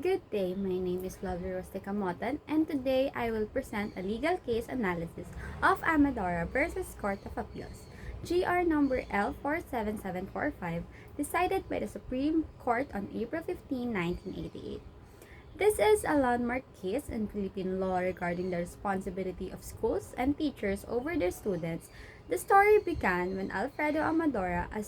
Good day, my name is Decamotan, and today I will present a legal case analysis of Amadora versus Court of Appeals, GR number L-47745, decided by the Supreme Court on April 15, 1988. This is a landmark case in Philippine law regarding the responsibility of schools and teachers over their students. The story began when Alfredo Amadora, a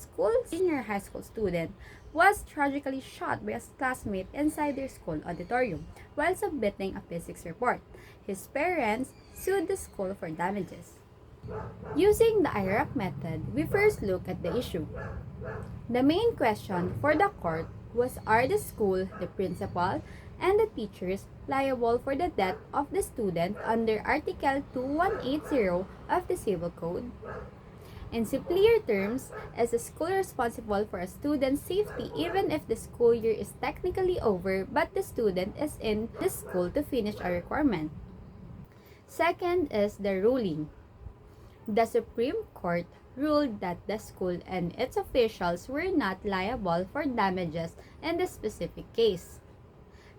senior high school student, was tragically shot by a classmate inside their school auditorium while submitting a physics report. His parents sued the school for damages. Using the IRAC method, we first look at the issue. The main question for the court was, are the school, the principal, and the teachers liable for the death of the student under Article 2180 of the Civil Code? In simpler terms, is the school responsible for a student's safety even if the school year is technically over but the student is in the school to finish a requirement? Second is the ruling. The Supreme Court ruled that the school and its officials were not liable for damages in the specific case.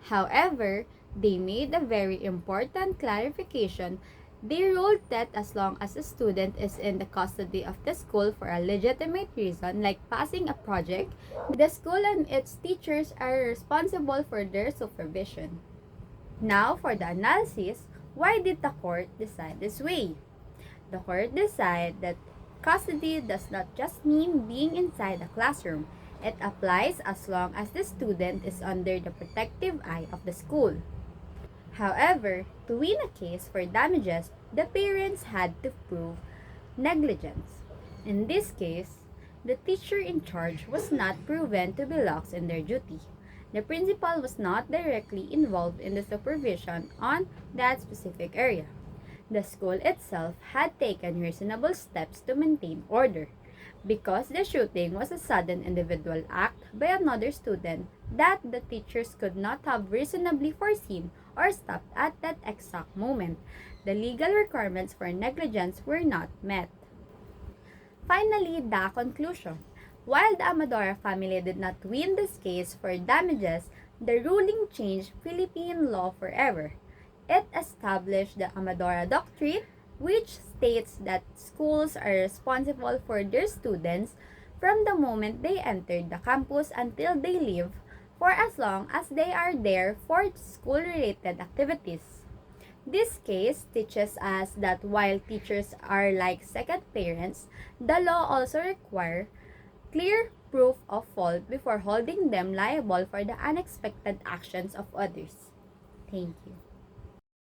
However, they made a very important clarification. They ruled that as long as a student is in the custody of the school for a legitimate reason like passing a project, the school and its teachers are responsible for their supervision. Now for the analysis, why did the court decide this way? The court decided that custody does not just mean being inside the classroom. It applies as long as the student is under the protective eye of the school. However, to win a case for damages, the parents had to prove negligence. In this case, the teacher in charge was not proven to be lax in their duty. The principal was not directly involved in the supervision on that specific area. The school itself had taken reasonable steps to maintain order. Because the shooting was a sudden individual act by another student that the teachers could not have reasonably foreseen or stopped at that exact moment, the legal requirements for negligence were not met. Finally, the conclusion. While the Amadora family did not win this case for damages, the ruling changed Philippine law forever. It established the Amadora Doctrine, which states that schools are responsible for their students from the moment they enter the campus until they leave, for as long as they are there for school-related activities. This case teaches us that while teachers are like second parents, the law also requires clear proof of fault before holding them liable for the unexpected actions of others. Thank you.